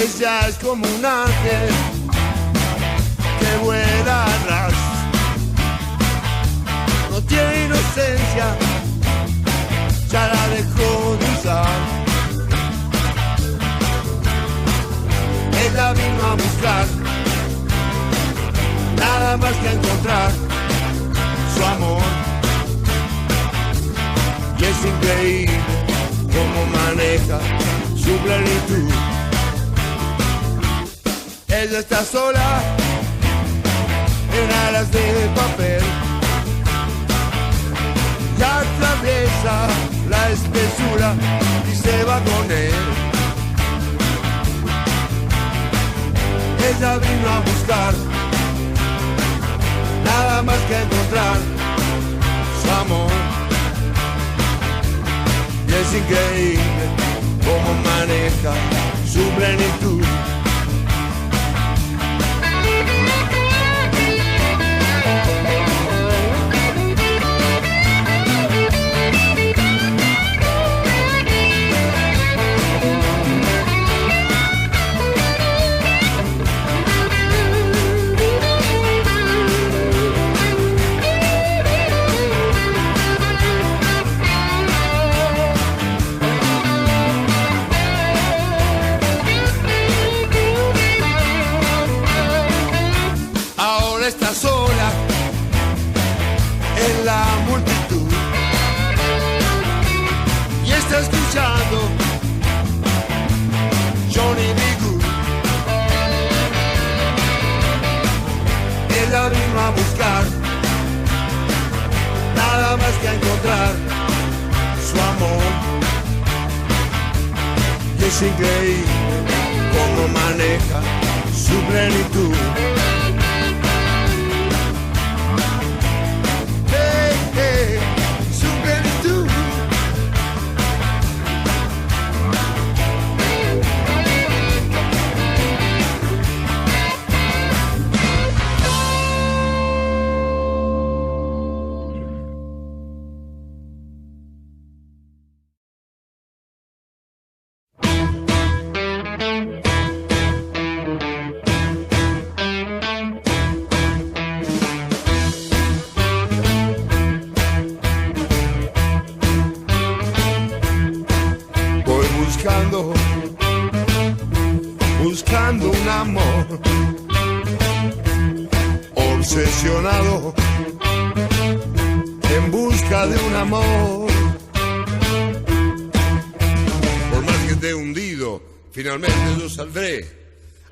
Ella es como un ángel que vuela a ras. No tiene inocencia, ya la dejó de usar. Ella vino a buscar nada más que encontrar su amor. Y es increíble cómo maneja su plenitud. Ella está sola en alas de papel y atraviesa la espesura y se va con él. Ella vino a buscar nada más que encontrar su amor. Y es increíble cómo maneja su plenitud. Está sola en la multitud y está escuchando Johnny B. Good. Ella vino a buscar nada más que a encontrar su amor. Y es increíble cómo maneja su plenitud. Su plenitud. Buscando un amor, obsesionado en busca de un amor. Por más que esté hundido, finalmente yo saldré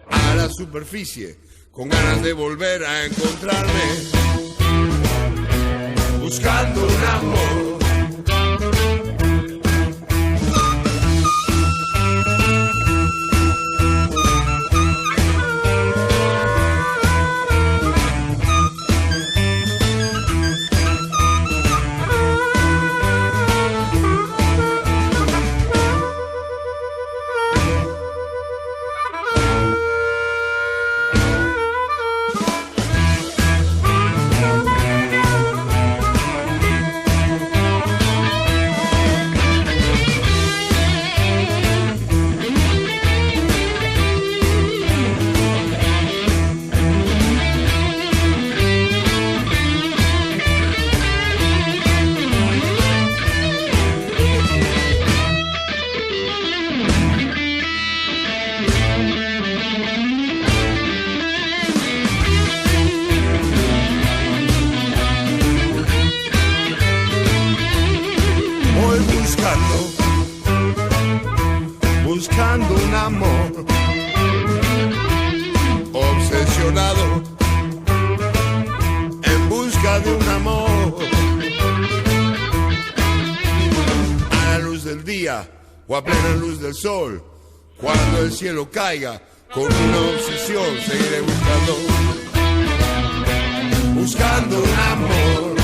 a la superficie con ganas de volver a encontrarme. Buscando un amor. Buscando un amor, obsesionado en busca de un amor. A la luz del día o a plena luz del sol, cuando el cielo caiga, con una obsesión seguiré buscando un amor.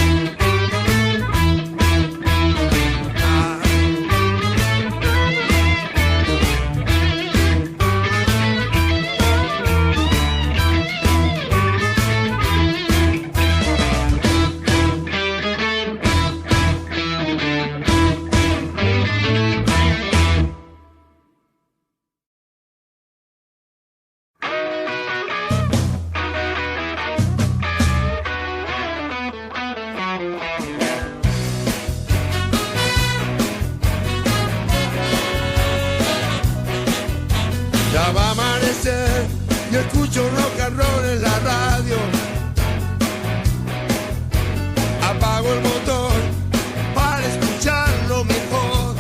y escucho rock and roll en la radio. Apago el motor para escucharlo mejor.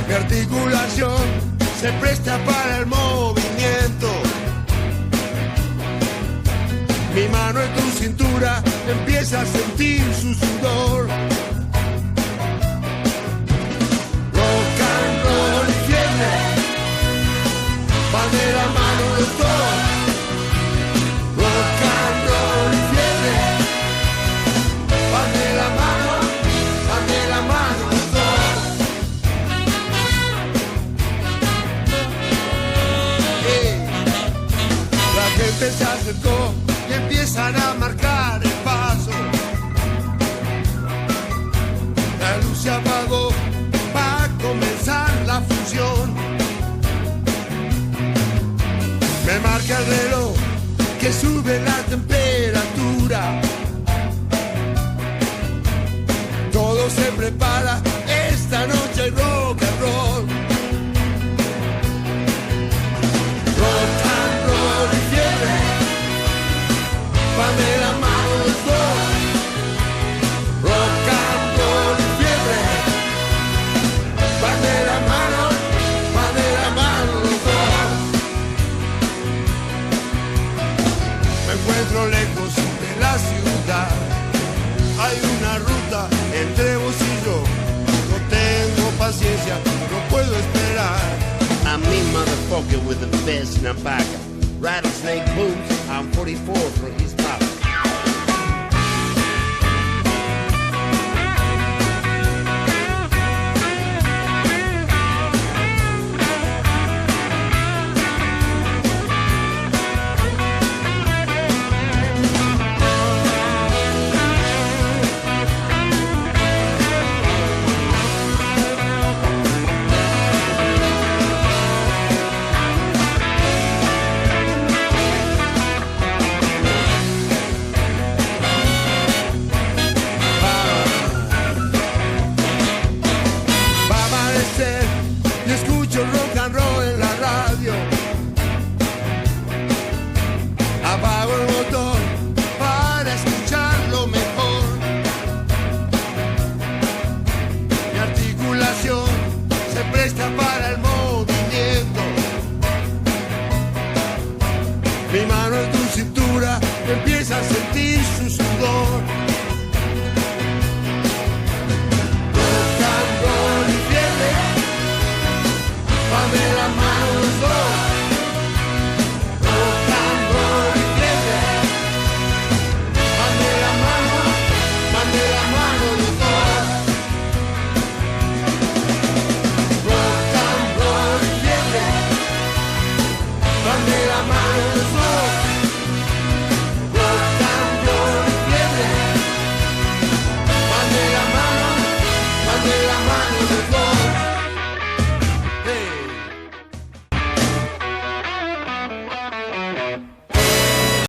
Mi articulación se presta para el movimiento. Mi mano en tu cintura empieza a sentir su sudor. Rock and roll y fiebre van de la mano los dos. Rock and roll y fiebre van de la mano los dos. Hey. La gente se acercó y empiezan a marcar el paso. La luz se apagó, va a comenzar la función. Me marca el reloj que sube la temperatura. Todo se prepara, esta noche hay rock and roll. Rock and roll y fiebre van de la mano los dos. Rock and roll y fiebre van de la mano los dos. Me encuentro lejos de la ciudad. Hay una ruta entre vos y yo. No tengo paciencia, no puedo esperar. I'm me, motherfucker, with the best in a back. Rattlesnake boots, I'm 44 for his